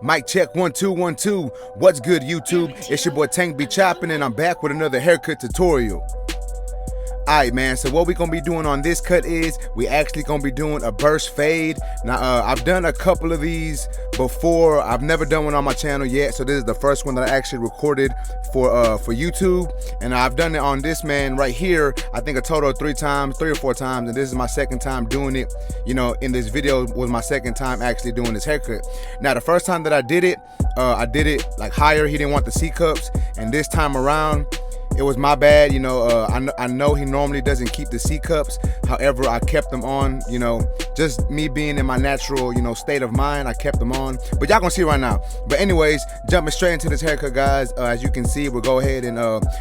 Mic check 1 2 1 2. What's good, YouTube? It's your boy Tank be chopping, and I'm back with another haircut tutorial. Alright, man, so what we gonna be doing on this cut is we actually gonna be doing a burst fade. Now I've done a couple of these before. I've never done one on my channel yet, so this is the first one that I actually recorded for YouTube, and I've done it on this man right here I think a total of 3 or 4 times, and this is my second time doing it. You know, in this video was my second time actually doing this haircut. Now the first time that I did it like higher. He didn't want the C cups, and this time around it was my bad. You know, I know he normally doesn't keep the C cups. However, I kept them on, you know, just me being in my natural, you know, state of mind. I kept them on, but y'all gonna see right now. But anyways, jumping straight into this haircut, guys. As you can see, we'll go ahead and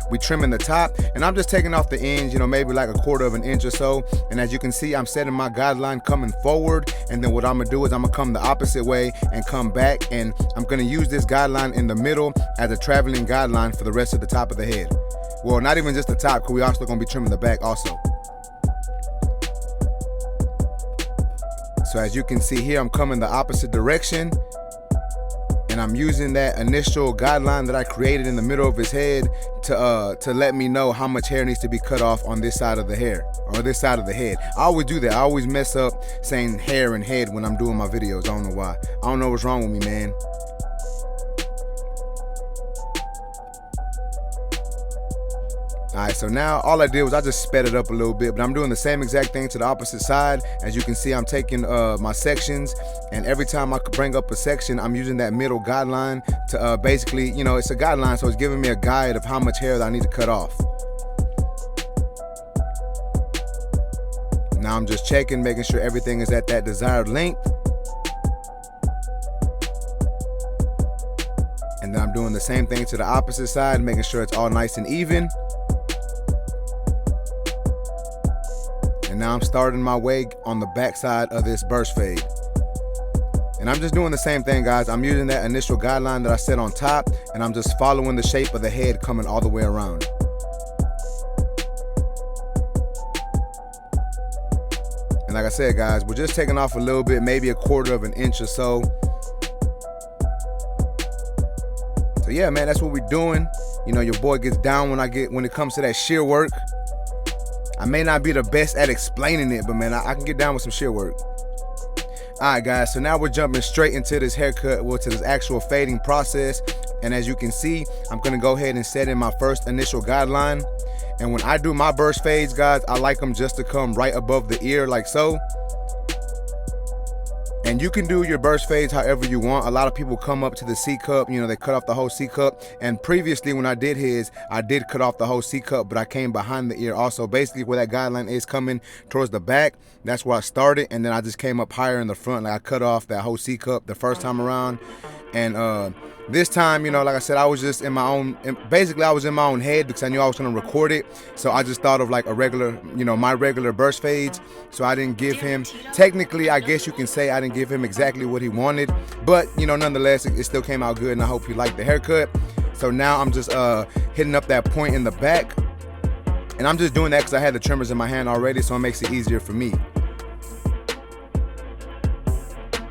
we trimming the top, and I'm just taking off the ends, you know, maybe like 1/4 of an inch or so. And as you can see, I'm setting my guideline coming forward, and then what I'm gonna do is I'm gonna come the opposite way and come back, and I'm gonna use this guideline in the middle as a traveling guideline for the rest of the top of the head. Well, not even just the top, because we also gonna be trimming the back also. So as you can see here, I'm coming the opposite direction, and I'm using that initial guideline that I created in the middle of his head to let me know how much hair needs to be cut off on this side of the hair, or this side of the head. I always do that. I always mess up saying hair and head when I'm doing my videos. I don't know why. I don't know what's wrong with me, man. Alright, so now all I did was I just sped it up a little bit, but I'm doing the same exact thing to the opposite side. As you can see, I'm taking my sections, and every time I could bring up a section, I'm using that middle guideline to basically, you know, it's a guideline, so it's giving me a guide of how much hair that I need to cut off. Now I'm just checking, making sure everything is at that desired length. And then I'm doing the same thing to the opposite side, making sure it's all nice and even. And now I'm starting my way on the back side of this burst fade. And I'm just doing the same thing, guys. I'm using that initial guideline that I set on top, and I'm just following the shape of the head coming all the way around. And like I said, guys, we're just taking off a little bit, maybe 1/4 of an inch or so. So yeah, man, that's what we're doing. You know, your boy gets down when it comes to that shear work. I may not be the best at explaining it, but man, I can get down with some shear work. Alright, guys, so now we're jumping straight into this haircut, well, to this actual fading process. And as you can see, I'm gonna go ahead and set in my first initial guideline. And when I do my burst fades, guys, I like them just to come right above the ear, like so. And you can do your burst fades however you want. A lot of people come up to the C cup, you know, they cut off the whole C cup. And previously when I did his, I did cut off the whole C cup, but I came behind the ear also. Basically where that guideline is coming towards the back, that's where I started. And then I just came up higher in the front. Like I cut off that whole C cup the first time around. And this time, you know, like I said, I was just in my own, basically I was in my own head because I knew I was gonna record it. So I just thought of like a regular, you know, my regular burst fades. So I didn't give him, technically, I guess you can say I didn't give him exactly what he wanted, but you know, nonetheless, it still came out good, and I hope you liked the haircut. So now I'm just hitting up that point in the back, and I'm just doing that because I had the trimmers in my hand already, so it makes it easier for me.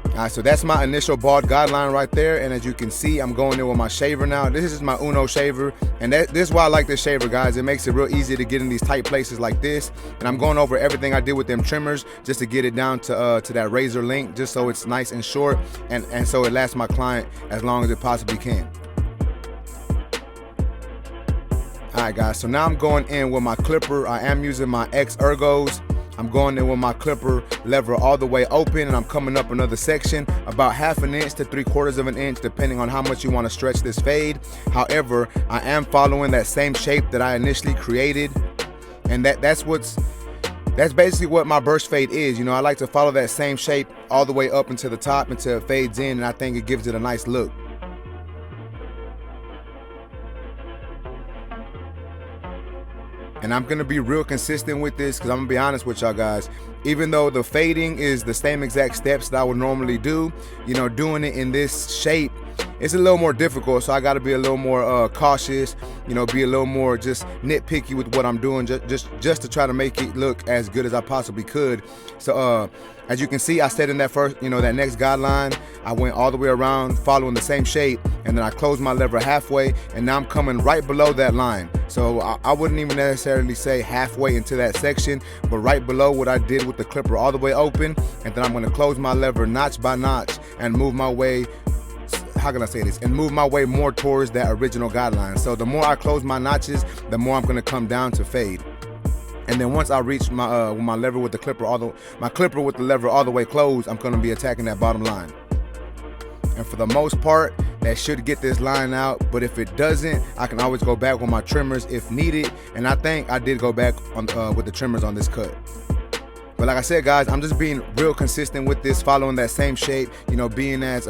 Alright, so that's my initial bald guideline right there, and as you can see, I'm going in with my shaver now. This is my Uno shaver, and this is why I like this shaver, guys. It makes it real easy to get in these tight places like this. And I'm going over everything I did with them trimmers just to get it down to that razor length, just so it's nice and short, and so it lasts my client as long as it possibly can. Alright, guys, so now I'm going in with my clipper. I am using my X Ergos. I'm going in with my clipper lever all the way open, and I'm coming up another section about 1/2 inch to 3/4 of an inch, depending on how much you want to stretch this fade. However, I am following that same shape that I initially created, and that's basically what my burst fade is. You know, I like to follow that same shape all the way up into the top until it fades in, and I think it gives it a nice look. And I'm gonna be real consistent with this because I'm gonna be honest with y'all, guys. Even though the fading is the same exact steps that I would normally do, you know, doing it in this shape it's a little more difficult, so I got to be a little more cautious, you know, be a little more just nitpicky with what I'm doing, just to try to make it look as good as I possibly could. So as you can see, I said in that first, you know, that next guideline, I went all the way around following the same shape, and then I closed my lever halfway, and now I'm coming right below that line. So I wouldn't even necessarily say halfway into that section, but right below what I did with the clipper all the way open, and then I'm gonna close my lever notch by notch and move my way, how can I say this, and move my way more towards that original guideline. So the more I close my notches, the more I'm gonna come down to fade. And then once I reach my lever with the clipper, my clipper with the lever all the way closed, I'm gonna be attacking that bottom line. And for the most part, that should get this line out, but if it doesn't, I can always go back with my trimmers if needed. And I think I did go back on with the trimmers on this cut. But like I said, guys, I'm just being real consistent with this, following that same shape, you know, being as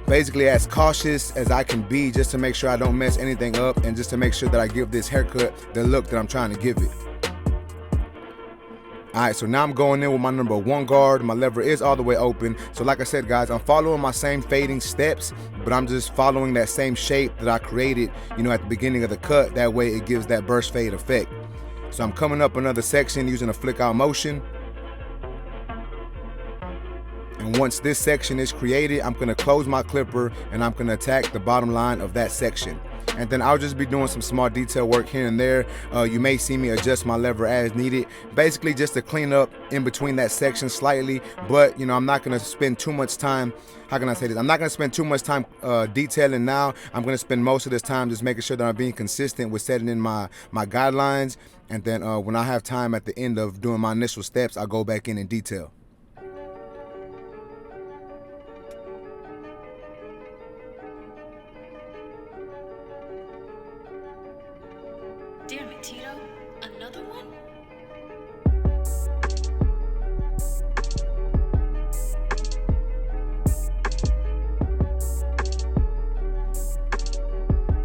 basically as cautious as I can be, just to make sure I don't mess anything up, and just to make sure that I give this haircut the look that I'm trying to give it. All right, so now I'm going in with my number 1 guard. My lever is all the way open. So like I said, guys, I'm following my same fading steps, but I'm just following that same shape that I created, you know, at the beginning of the cut. That way it gives that burst fade effect. So I'm coming up another section using a flick out motion. And once this section is created, I'm gonna close my clipper and I'm gonna attack the bottom line of that section. And then I'll just be doing some small detail work here and there. You may see me adjust my lever as needed, basically just to clean up in between that section slightly. But you know, I'm not gonna spend too much time, how can I say this? I'm not gonna spend too much time detailing now. I'm gonna spend most of this time just making sure that I'm being consistent with setting in my guidelines. And then when I have time at the end of doing my initial steps, I'll go back in and detail. Damn it, Tito. Another one?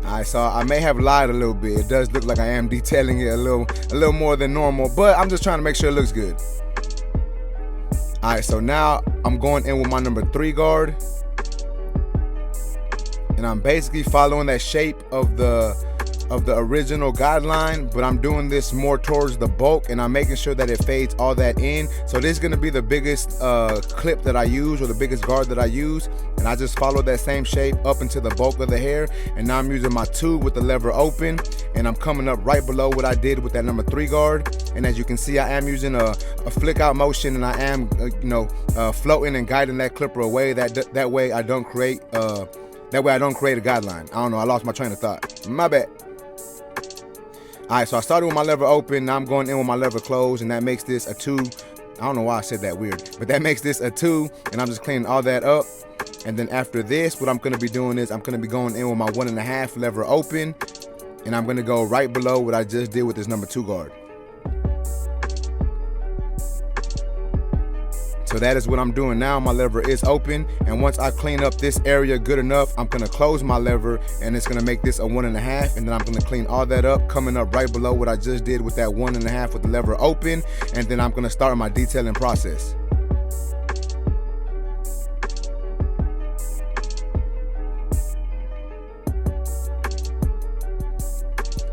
Alright, so I may have lied a little bit. It does look like I am detailing it a little more than normal, but I'm just trying to make sure it looks good. Alright, so now I'm going in with my number 3 guard. And I'm basically following that shape of the original guideline, but I'm doing this more towards the bulk, and I'm making sure that it fades all that in. So this is gonna be the biggest clip that I use, or the biggest guard that I use, and I just follow that same shape up into the bulk of the hair. And now I'm using my tube with the lever open, and I'm coming up right below what I did with that number 3 guard. And as you can see, I am using a flick out motion, and I am floating and guiding that clipper away. That way I don't create a guideline. I don't know, I lost my train of thought. My bad. All right, so I started with my lever open. Now I'm going in with my lever closed, and that makes this a 2. I don't know why I said that weird, but that makes this a 2, and I'm just cleaning all that up. And then after this, what I'm gonna be doing is I'm gonna be going in with my 1.5 lever open, and I'm gonna go right below what I just did with this number 2 guard. So that is what I'm doing now. My lever is open, and once I clean up this area good enough, I'm gonna close my lever, and it's gonna make this a 1.5, and then I'm gonna clean all that up, coming up right below what I just did with that 1.5 with the lever open, and then I'm gonna start my detailing process.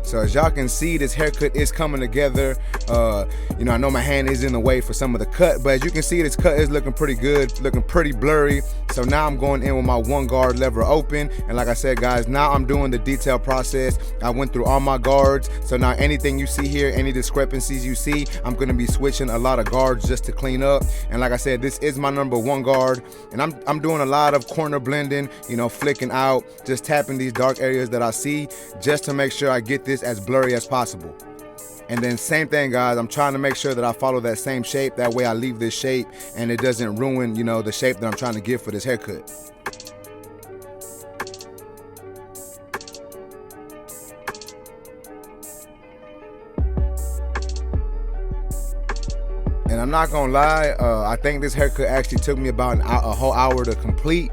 So as y'all can see, this haircut is coming together. I know my hand is in the way for some of the cut, but as you can see, this cut is looking pretty good, looking pretty blurry. So now I'm going in with my 1 guard lever open. And like I said, guys, now I'm doing the detail process. I went through all my guards. So now anything you see here, any discrepancies you see, I'm gonna be switching a lot of guards just to clean up. And like I said, this is my number 1 guard. And I'm doing a lot of corner blending, flicking out, just tapping these dark areas that I see, just to make sure I get this as blurry as possible. And then same thing, guys, I'm trying to make sure that I follow that same shape. That way I leave this shape and it doesn't ruin, the shape that I'm trying to give for this haircut. And I'm not gonna lie, I think this haircut actually took me about a whole hour to complete.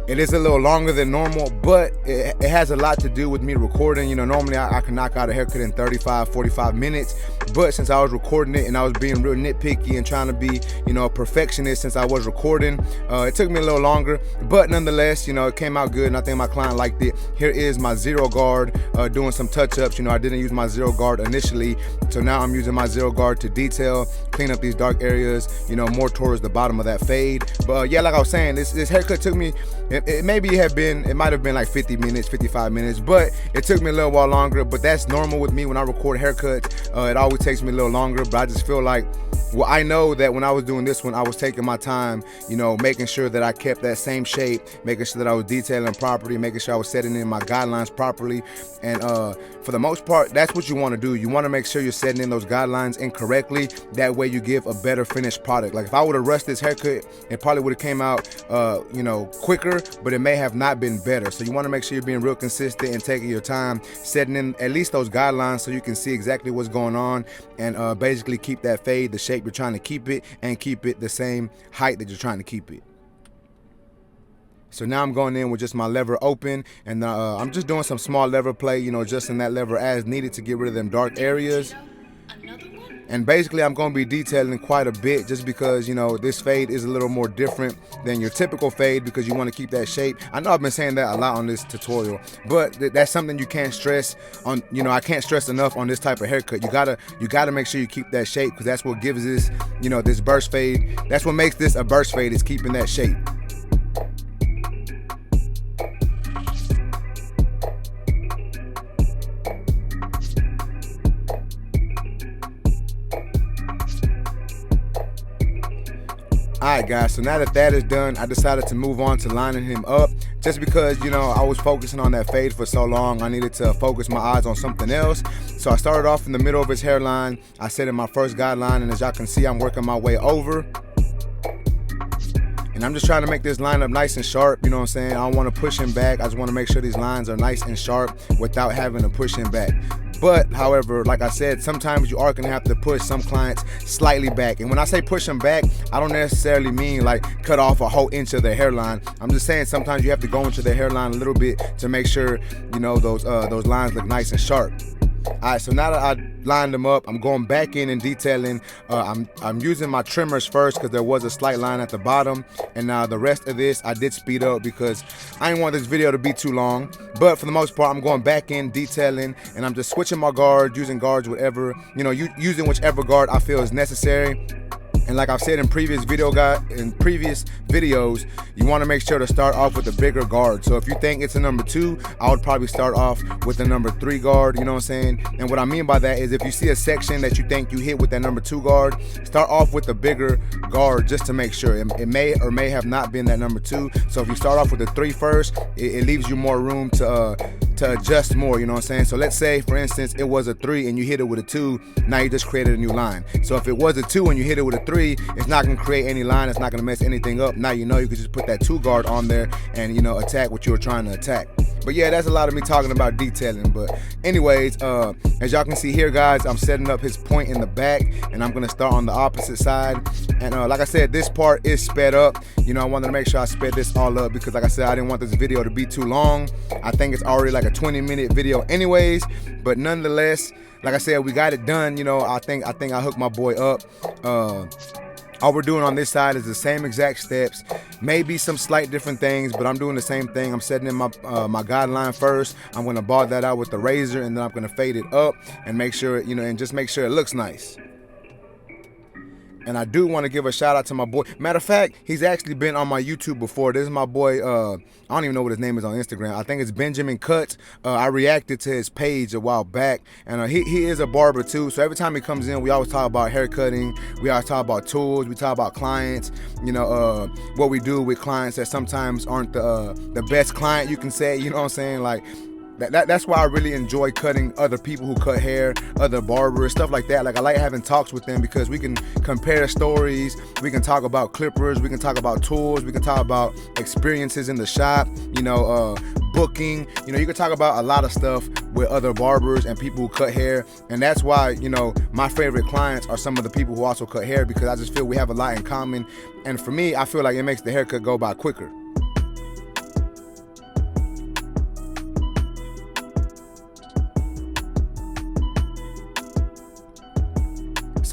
It is a little longer than normal, but it has a lot to do with me recording. Normally I can knock out a haircut in 35, 45 minutes, But since I was recording it and I was being real nitpicky and trying to be, you know, a perfectionist since I was recording, it took me a little longer. But nonetheless, you know, it came out good and I think my client liked it. Here is my zero guard doing some touch-ups. You know, I didn't use my zero guard initially, so now I'm using my zero guard to detail, clean up these dark areas, you know, more towards the bottom of that fade. But yeah, like I was saying, this haircut took me, it might have been like 50 minutes, 55 minutes, but it took me a little while longer. But that's normal with me when I record haircuts. It always takes me a little longer, but I just feel like, well, I know that when I was doing this one, I was taking my time, you know, making sure that I kept that same shape, making sure that I was detailing properly, making sure I was setting in my guidelines properly. And for the most part, that's what you want to do. You want to make sure you're setting in those guidelines incorrectly. That way you give a better finished product. Like if I would have rushed this haircut, it probably would have came out, you know, quicker, but it may have not been better. So you want to make sure you're being real consistent and taking your time, setting in at least those guidelines so you can see exactly what's going on and basically keep that fade the shape you're trying to keep it and keep it the same height that you're trying to keep it. So now I'm going in with just my lever open, and I'm just doing some small lever play, you know, adjusting that lever as needed to get rid of them dark areas. And basically I'm going to be detailing quite a bit just because, you know, this fade is a little more different than your typical fade because you want to keep that shape. I know I've been saying that a lot on this tutorial, but that's something you can't stress on. You know, I can't stress enough on this type of haircut. You gotta make sure you keep that shape because that's what gives this, you know, this burst fade. That's what makes this a burst fade, is keeping that shape. Alright guys, so now that that is done, I decided to move on to lining him up just because, you know, I was focusing on that fade for so long. I needed to focus my eyes on something else. So I started off in the middle of his hairline. I set in my first guideline, and as y'all can see, I'm working my way over. And I'm just trying to make this line up nice and sharp, you know what I'm saying? I don't want to push him back. I just want to make sure these lines are nice and sharp without having to push him back. But however, like I said, sometimes you are gonna have to push some clients slightly back. And when I say push them back, I don't necessarily mean like cut off a whole inch of their hairline. I'm just saying sometimes you have to go into their hairline a little bit to make sure, you know, those lines look nice and sharp. Alright, so now that I lined them up, I'm going back in and detailing. I'm using my trimmers first because there was a slight line at the bottom, and now the rest of this I did speed up because I didn't want this video to be too long. But for the most part, I'm going back in detailing, and I'm just switching my guard, using guards, whatever, you know, using whichever guard I feel is necessary. And like I've said in previous videos, you want to make sure to start off with a bigger guard. So if you think it's a number 2, I would probably start off with the number 3 guard, you know what I'm saying? And what I mean by that is if you see a section that you think you hit with that number 2 guard, start off with a bigger guard just to make sure. It may or may have not been that number 2. So if you start off with the 3 first, it leaves you more room to adjust more, you know what I'm saying? So let's say, for instance, it was a 3 and you hit it with a 2, now you just created a new line. So if it was a 2 and you hit it with a 3, it's not gonna create any line, it's not gonna mess anything up. Now you know you could just put that 2 guard on there and, you know, attack what you were trying to attack. But yeah, that's a lot of me talking about detailing. But anyways, as y'all can see here, guys, I'm setting up his point in the back, and I'm gonna start on the opposite side. And like I said, this part is sped up. You know, I wanted to make sure I sped this all up because, like I said, I didn't want this video to be too long. I think it's already like a 20-minute video anyways, but nonetheless, like I said, we got it done. You know, I think I hooked my boy up. All we're doing on this side is the same exact steps, maybe some slight different things, but I'm doing the same thing. I'm setting in my guideline first. I'm going to ball that out with the razor, and then I'm going to fade it up and make sure, you know, and just make sure it looks nice. And I do want to give a shout out to my boy. Matter of fact, he's actually been on my YouTube before. This is my boy, I don't even know what his name is on Instagram. I think it's Benjamin Cuts. I reacted to his page a while back, and he is a barber too. So every time he comes in, we always talk about hair cutting. We always talk about tools. We talk about clients, you know, what we do with clients that sometimes aren't the best client, you can say, you know what I'm saying? Like, that's why I really enjoy cutting other people who cut hair, other barbers, stuff like that. Like, I like having talks with them because we can compare stories, we can talk about clippers, we can talk about tools, we can talk about experiences in the shop, you know, booking, you know, you can talk about a lot of stuff with other barbers and people who cut hair. And that's why, you know, my favorite clients are some of the people who also cut hair, because I just feel we have a lot in common. And for me, I feel like it makes the haircut go by quicker.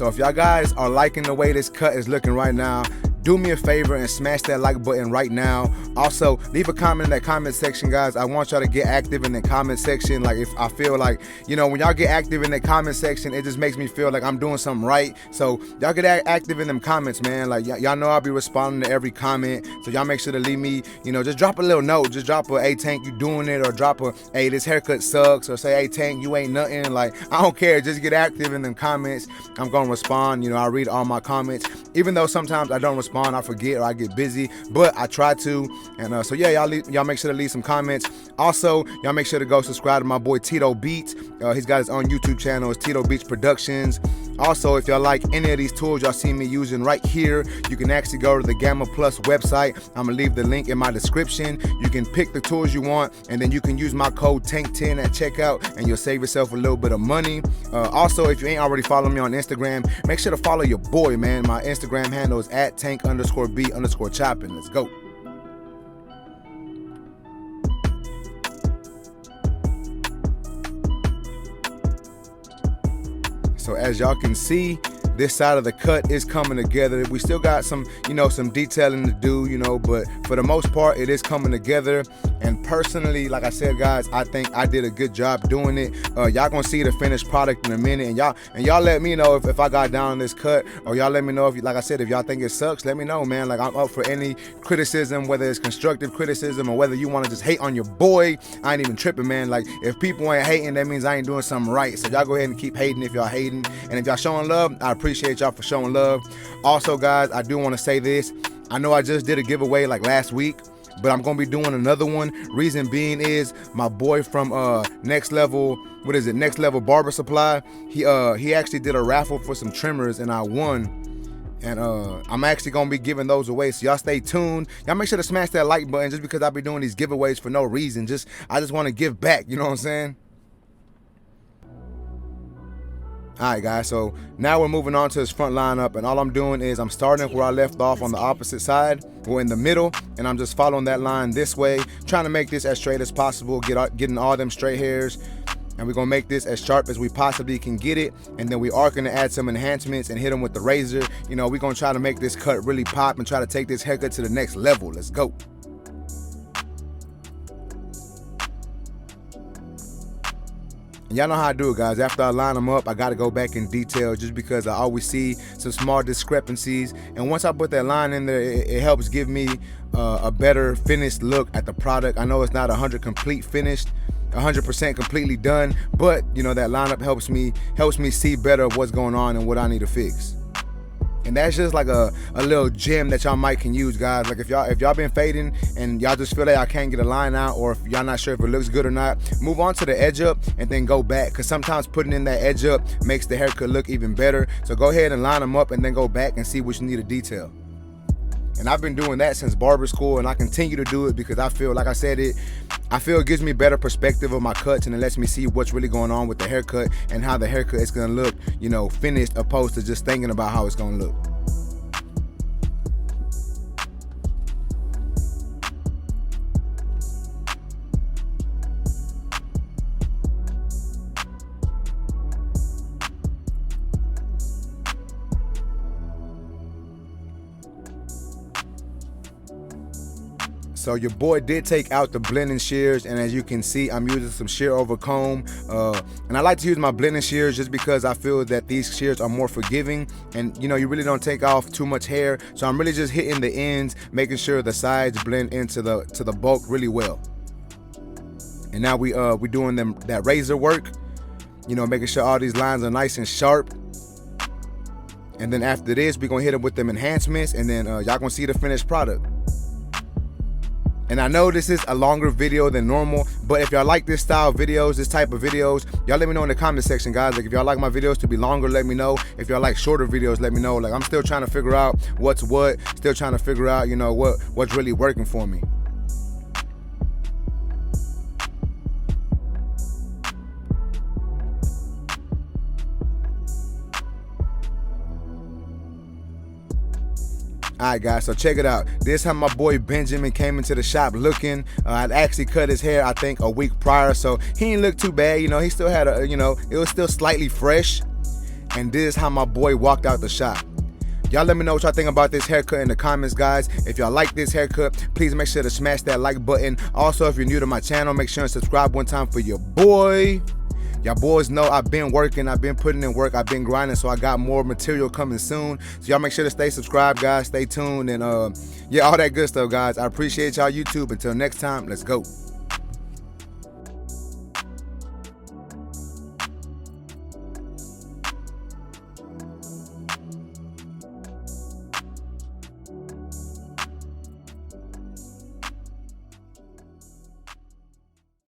So if y'all guys are liking the way this cut is looking right now, do me a favor and smash that like button right now. Also, leave a comment in that comment section, guys. I want y'all to get active in the comment section. Like, if I feel like, you know, when y'all get active in the comment section, it just makes me feel like I'm doing something right. So y'all get active in them comments, man. Like, y'all know I'll be responding to every comment. So y'all make sure to leave me, you know, just drop a little note. Just drop a, hey, Tank, you doing it? Or drop a, hey, this haircut sucks. Or say, hey, Tank, you ain't nothing. Like, I don't care. Just get active in them comments. I'm going to respond. You know, I read all my comments. Even though sometimes I don't respond, I forget or I get busy, but I try to. And so yeah, y'all make sure to leave some comments. Also, y'all make sure to go subscribe to my boy Tito Beats. He's got his own YouTube channel. It's Tito Beats Productions. Also, if y'all like any of these tools y'all see me using right here, you can actually go to the Gamma Plus website. I'm gonna leave the link in my description. You can pick the tools you want, and then you can use my code TANK10 at checkout, and you'll save yourself a little bit of money. Also, if you ain't already following me on Instagram, make sure to follow your boy, man. My Instagram handle is at @tank_B_chopping. Let's go. So as y'all can see, this side of the cut is coming together. We still got some, you know, some detailing to do, you know, but for the most part, it is coming together. And personally, like I said, guys, I think I did a good job doing it. Y'all gonna see the finished product in a minute, and y'all let me know if I got down this cut, or y'all let me know if, like I said, if y'all think it sucks, let me know, man. Like, I'm up for any criticism, whether it's constructive criticism or whether you want to just hate on your boy. I ain't even tripping, man. Like, if people ain't hating, that means I ain't doing something right. So y'all go ahead and keep hating if y'all hating, and if y'all showing love, I appreciate y'all for showing love. Also, guys, I do want to say this. I know I just did a giveaway like last week, but I'm gonna be doing another one. Reason being is my boy from Next Level Barber Supply, he actually did a raffle for some trimmers and I won. And I'm actually gonna be giving those away, so y'all stay tuned. Y'all make sure to smash that like button, just because I be doing these giveaways for no reason. I just want to give back, you know what I'm saying? Alright, guys, so now we're moving on to his front lineup, and all I'm doing is I'm starting where I left off on the opposite side. We're in the middle, and I'm just following that line this way, trying to make this as straight as possible, getting all them straight hairs, and we're gonna make this as sharp as we possibly can get it. And then we are gonna add some enhancements and hit them with the razor. You know, we're gonna try to make this cut really pop and try to take this haircut to the next level. Let's go. Y'all know how I do it, guys. After I line them up, I got to go back in detail, just because I always see some small discrepancies. And once I put that line in there, it helps give me a better finished look at the product. I know it's not 100% completely done, but you know, that lineup helps me see better what's going on and what I need to fix. And that's just like a little gem that y'all might can use, guys. Like, if y'all been fading and y'all just feel like y'all can't get a line out, or if y'all not sure if it looks good or not, move on to the edge up and then go back, because sometimes putting in that edge up makes the haircut look even better. So go ahead and line them up and then go back and see what you need to detail. And I've been doing that since barber school, and I continue to do it because I feel, like I said, it gives me better perspective of my cuts, and it lets me see what's really going on with the haircut and how the haircut is gonna look, you know, finished, opposed to just thinking about how it's gonna look. So your boy did take out the blending shears, and as you can see, I'm using some shear over comb. And I like to use my blending shears just because I feel that these shears are more forgiving, and you know, you really don't take off too much hair. So I'm really just hitting the ends, making sure the sides blend into the bulk really well. And now we're doing that razor work, you know, making sure all these lines are nice and sharp. And then after this, we're gonna hit them with them enhancements, and then y'all gonna see the finished product. And I know this is a longer video than normal, but if y'all like this style of videos, this type of videos, y'all let me know in the comment section, guys. Like, if y'all like my videos to be longer, let me know. If y'all like shorter videos, let me know. Like, I'm still trying to figure out what's what, still trying to figure out, you know, what's really working for me. Alright, guys, so check it out. This is how my boy Benjamin came into the shop looking. I'd actually cut his hair, I think, a week prior, so he didn't look too bad. You know, he still had it was still slightly fresh. And this is how my boy walked out the shop. Y'all let me know what y'all think about this haircut in the comments, guys. If y'all like this haircut, please make sure to smash that like button. Also, if you're new to my channel, make sure and subscribe one time for your boy. Y'all boys know I've been working, I've been putting in work, I've been grinding, so I got more material coming soon. So y'all make sure to stay subscribed, guys. Stay tuned, and yeah, all that good stuff, guys. I appreciate y'all, YouTube. Until next time, let's go.